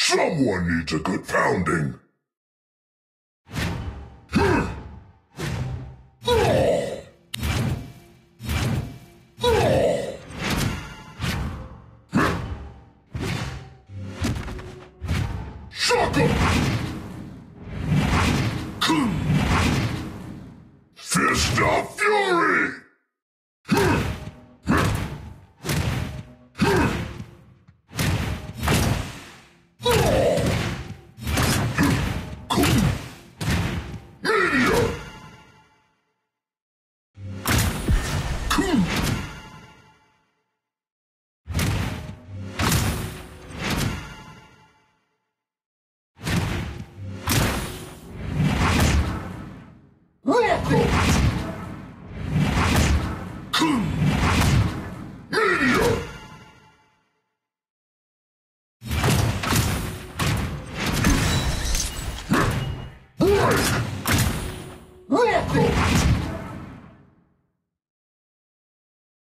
Someone needs a good pounding. Shock 'em! Fist of Fury! Meteor! Rock 'em!